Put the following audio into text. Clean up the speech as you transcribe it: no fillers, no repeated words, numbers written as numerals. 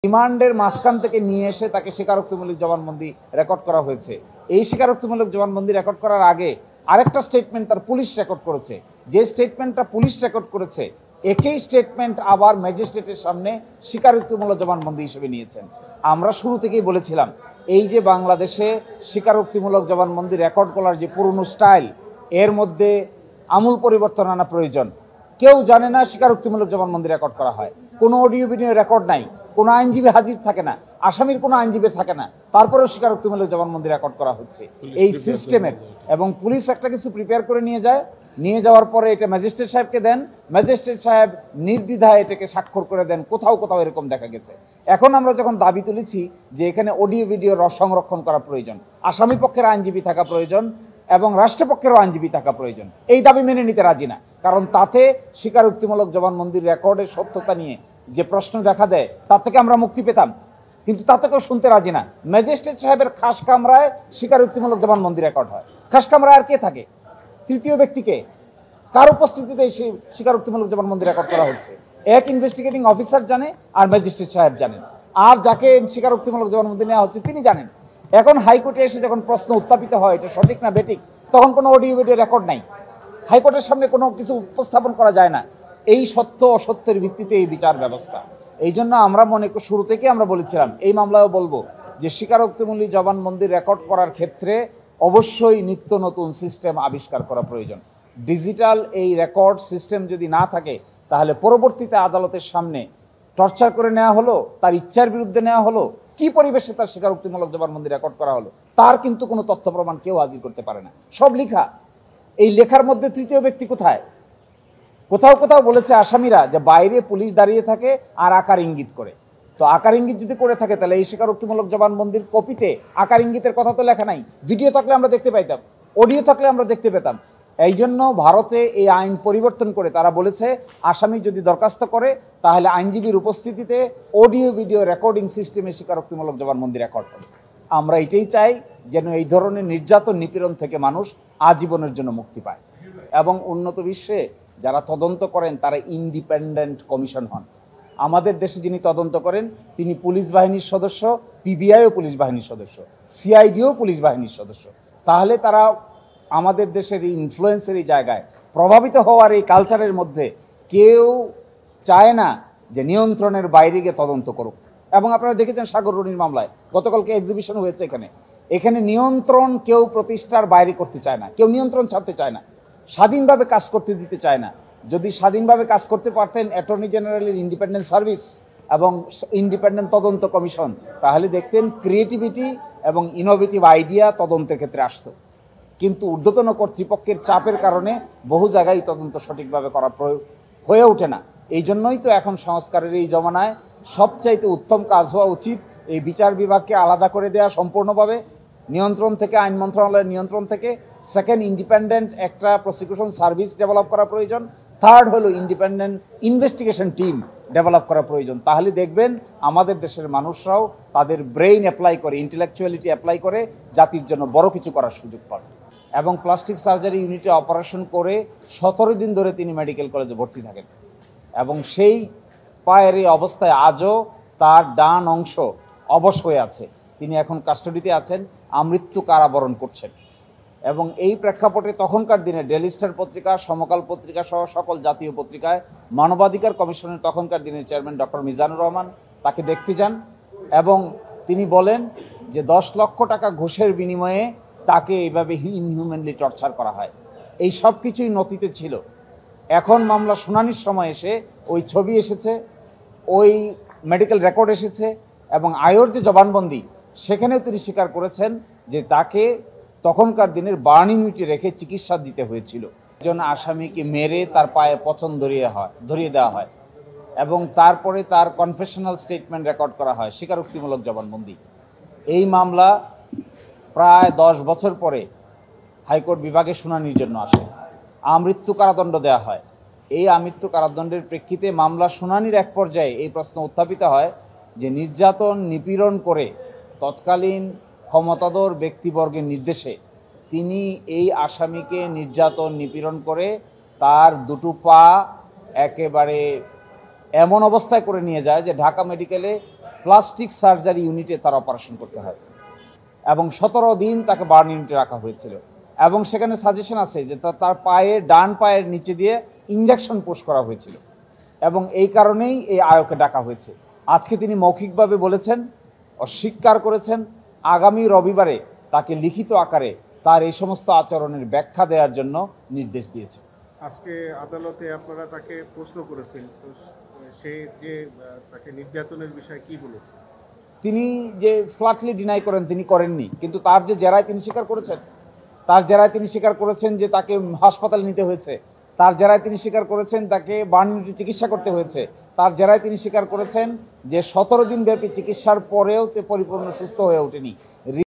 রিমান্ডের মাঝখান থেকে নিয়ে এসে তাকে স্বীকারোক্তিমূলক জবানবন্দি রেকর্ড করা হয়েছে। এই স্বীকারোক্তিমূলক জবানবন্দি রেকর্ড করার আগে আরেকটা স্টেটমেন্ট তার পুলিশ রেকর্ড করেছে। যে স্টেটমেন্টটা পুলিশ রেকর্ড করেছে একই স্টেটমেন্ট আবার ম্যাজিস্ট্রেটের সামনে স্বীকারোক্তিমূলক জবানবন্দি হিসেবে নিয়েছেন। আমরা শুরু থেকেই বলেছিলাম এই যে বাংলাদেশে স্বীকারোক্তিমূলক জবানবন্দি রেকর্ড করার যে পুরনো স্টাইল, এর মধ্যে আমূল পরিবর্তন আনা প্রয়োজন। কেউ জানে না স্বীকারোক্তিমূলক জবানবন্দি রেকর্ড করা হয়, কোনো অডিও ভিডিও রেকর্ড নাই, কোনো আইনজীবী হাজির থাকে না, আসামির কোনো আইনজীবী থাকে না, তারপরেও স্বীকারোক্তিমূলক জবানবন্দি রেকর্ড করা হচ্ছে এই সিস্টেমের। এবং পুলিশ একটা কিছু প্রিপেয়ার করে নিয়ে যায়, নিয়ে যাওয়ার পরে এটা ম্যাজিস্ট্রেট সাহেবকে দেন, ম্যাজিস্ট্রেট সাহেব নির্দ্বিধায় এটাকে স্বাক্ষর করে দেন। কোথাও কোথাও এরকম দেখা গেছে। এখন আমরা যখন দাবি তুলেছি যে এখানে অডিও ভিডিও সংরক্ষণ করা প্রয়োজন, আসামি পক্ষের আইনজীবী থাকা প্রয়োজন এবং রাষ্ট্রপক্ষেরও আইনজীবী থাকা প্রয়োজন, এই দাবি মেনে নিতে রাজি না। কারণ তাতে স্বীকারোক্তিমূলক জবানবন্দির রেকর্ডের সত্যতা নিয়ে যে প্রশ্ন দেখা দেয় তার থেকে আমরা মুক্তি পেতাম, কিন্তু তাতে কেউ শুনতে রাজি না। ম্যাজিস্ট্রেট সাহেবের খাস কামরায় স্বীকারোক্তিমূলক জবানবন্দি রেকর্ড হয়। খাস কামরায় আর কে থাকে? তৃতীয় ব্যক্তিকে, কার উপস্থিতিতে সেই স্বীকারোক্তিমূলক জবানবন্দি রেকর্ড করা হচ্ছে? এক ইনভেস্টিগেটিং অফিসার জানে আর ম্যাজিস্ট্রেট সাহেব জানেন, আর যাকে স্বীকারোক্তিমূলক জবানবন্দি নেওয়া হচ্ছে তিনি জানেন। এখন হাইকোর্টে এসে যখন প্রশ্ন উত্থাপিত হয় এটা সঠিক না বেঠিক, তখন কোনো অডিও ভিডিও রেকর্ড নাই, হাইকোর্টের সামনে কোনো কিছু উপস্থাপন করা যায় না। এই সত্য অসত্যের ভিত্তিতে এই বিচার ব্যবস্থা। এই জন্য আমরা শুরু থেকে আমরা বলেছিলাম, এই মামলায়ও বলবো যে স্বীকারোক্তিমূলক জবানবন্দি রেকর্ড করার ক্ষেত্রে অবশ্যই নিত্য নতুন সিস্টেম আবিষ্কার করা প্রয়োজন। ডিজিটাল এই রেকর্ড সিস্টেম যদি না থাকে তাহলে পরবর্তীতে আদালতের সামনে টর্চার করে নেওয়া হলো, তার ইচ্ছার বিরুদ্ধে নেওয়া হলো, কি পরিবেশে তার স্বীকারোক্তিমূলক জবানবন্দি রেকর্ড করা হলো, তার কিন্তু কোনো তথ্য প্রমাণ কেউ হাজির করতে পারে না। সব লেখা, এই লেখার মধ্যে তৃতীয় ব্যক্তি কোথায়? কোথাও কোথাও বলেছে আসামিরা যে বাইরে পুলিশ দাঁড়িয়ে থাকে আর আকার ইঙ্গিত করে। তো আকার ইঙ্গিত যদি করে থাকে তাহলে এই স্বীকারোক্তিমূলক জবানবন্দির কপিতে আকার ইঙ্গিতের কথা তো লেখা নাই। ভিডিও থাকলে আমরা দেখতে পাইতাম, অডিও থাকলে আমরা দেখতে পেতাম। এই জন্য ভারতে এই আইন পরিবর্তন করে তারা বলেছে আসামি যদি দরখাস্ত করে তাহলে আইনজীবীর উপস্থিতিতে অডিও ভিডিও রেকর্ডিং সিস্টেমে স্বীকারোক্তিমূলক জবানবন্দি রেকর্ড হবে। আমরা এটাই চাই যেন এই ধরনের নির্যাতন নিপীড়ন থেকে মানুষ আজীবনের জন্য মুক্তি পায় এবং উন্নত বিশ্বে যারা তদন্ত করেন তারা ইন্ডিপেন্ডেন্ট কমিশন হন। আমাদের দেশে যিনি তদন্ত করেন তিনি পুলিশ বাহিনীর সদস্য, পিবিআইও পুলিশ বাহিনীর সদস্য, সিআইডিও পুলিশ বাহিনীর সদস্য। তাহলে তারা আমাদের দেশের এই ইনফ্লুয়েন্সের এই জায়গায় প্রভাবিত হওয়ার এই কালচারের মধ্যে কেউ চায় না যে নিয়ন্ত্রণের বাইরে গিয়ে তদন্ত করুক। এবং আপনারা দেখেছেন সাগর রুনির মামলায় গতকালকে এক্সিবিশন হয়েছে, এখানে নিয়ন্ত্রণ কেউ প্রতিষ্ঠার বাইরে করতে চায় না, কেউ নিয়ন্ত্রণ ছাড়তে চায় না, স্বাধীনভাবে কাজ করতে দিতে চায় না। যদি স্বাধীনভাবে কাজ করতে পারতেন অ্যাটর্নি জেনারেলের ইন্ডিপেন্ডেন্ট সার্ভিস এবং ইন্ডিপেন্ডেন্ট তদন্ত কমিশন, তাহলে দেখতেন ক্রিয়েটিভিটি এবং ইনোভেটিভ আইডিয়া তদন্তের ক্ষেত্রে আসতো। কিন্তু ঊর্ধ্বতন কর্তৃপক্ষের চাপের কারণে বহু জায়গায় তদন্ত সঠিকভাবে করা হয়ে ওঠে না। এই জন্যই তো এখন সংস্কারের এই জমানায় সবচাইতে উত্তম কাজ হওয়া উচিত এই বিচার বিভাগকে আলাদা করে দেওয়া সম্পূর্ণভাবে নিয়ন্ত্রণ থেকে, আইন মন্ত্রণালয়ের নিয়ন্ত্রণ থেকে। সেকেন্ড, ইন্ডিপেন্ডেন্ট একটা প্রসিকিউশন সার্ভিস ডেভেলপ করা প্রয়োজন। থার্ড হলো ইন্ডিপেন্ডেন্ট ইনভেস্টিগেশন টিম ডেভেলপ করা প্রয়োজন। তাহলে দেখবেন আমাদের দেশের মানুষরাও তাদের ব্রেইন অ্যাপ্লাই করে, ইন্টেলেকচুয়ালিটি অ্যাপ্লাই করে জাতির জন্য বড় কিছু করার সুযোগ পাবে। এবং প্লাস্টিক সার্জারি ইউনিটে অপারেশন করে 17 দিন ধরে তিনি মেডিকেল কলেজে ভর্তি থাকেন এবং সেই পায়ের এই অবস্থায় আজও তার ডান অংশ অবশ হয়ে আছে। তিনি এখন কাস্টাডিতে আছেন, আমৃত্যু কারাবরণ করছেন। এবং এই প্রেক্ষাপটে তখনকার দিনে ডেইলি স্টার পত্রিকা, সমকাল পত্রিকা সহ সকল জাতীয় পত্রিকায় মানবাধিকার কমিশনের তখনকার দিনের চেয়ারম্যান ডক্টর মিজানুর রহমান তাকে দেখতে যান এবং তিনি বলেন যে 10 লক্ষ টাকা ঘুষের বিনিময়ে তাকে এইভাবে ইনহিউম্যানলি টর্চার করা হয়। এই সব কিছুই নথিতে ছিল। এখন মামলা শুনানির সময় এসে ওই ছবি এসেছে, ওই মেডিকেল রেকর্ড এসেছে এবং আয়োর যে জবানবন্দি সেখানেও তিনি স্বীকার করেছেন যে তাকে তখনকার দিনের বার্ন ইউনিটে রেখে চিকিৎসা দিতে হয়েছিল। একজন আসামিকে মেরে তার পায়ে পচন ধরিয়ে দেওয়া হয় এবং তারপরে তার কনফেশনাল স্টেটমেন্ট রেকর্ড করা হয়, স্বীকারোক্তিমূলক জবানবন্দি। এই মামলা প্রায় 10 বছর পরে হাইকোর্ট বিভাগে শুনানির জন্য আসে, আমৃত্যু কারাদণ্ড দেওয়া হয়। এই আমৃত্যু কারাদণ্ডের প্রেক্ষিতে মামলা শুনানির এক পর্যায়ে এই প্রশ্ন উত্থাপিত হয় যে নির্যাতন নিপীড়ন করে তৎকালীন ক্ষমতাধর ব্যক্তিবর্গের নির্দেশে তিনি এই আসামিকে নির্যাতন নিপীড়ন করে তার দুটো পা একেবারে এমন অবস্থায় করে নিয়ে যায় যে ঢাকা মেডিকেলে প্লাস্টিক সার্জারি ইউনিটে তার অপারেশন করতে হয় এবং 17 দিন তাকে বার্ন ইউনিটে রাখা হয়েছিল এবং সেখানে সাজেশন আছে যে তার পায়ে ডান পায়ের নিচে দিয়ে ইঞ্জেকশন পুশ করা হয়েছিল এবং এই কারণেই এই আয়োগকে ডাকা হয়েছে। আজকে তিনি মৌখিকভাবে বলেছেন, অস্বীকার করেছেন, আগামী রবিবারে তাকে লিখিত আকারে তার এই সমস্ত আচরণের ব্যাখ্যা দেওয়ার জন্য নির্দেশ দিয়েছে। আজকে আদালতে আপনারা তাকে প্রশ্ন করেছেন, তো সে যে তাকে নির্যাতনের বিষয়ে কি বলেছে? তিনি যে ফ্ল্যাটলি ডিনাই করেন তিনি করেননি, কিন্তু তার যে জেরায় তিনি স্বীকার করেছেন, তার জেরায় তিনি স্বীকার করেছেন যে তাকে হাসপাতালে নিতে হয়েছে, তার জেরায় তিনি স্বীকার করেছেন তাকে বার্ন ইউনিটে চিকিৎসা করতে হয়েছে, তার জেরায় তিনি স্বীকার করেছেন যে 17 দিন ব্যাপী চিকিৎসার পরেও পরিপূর্ণ সুস্থ হয়ে ওঠেনি।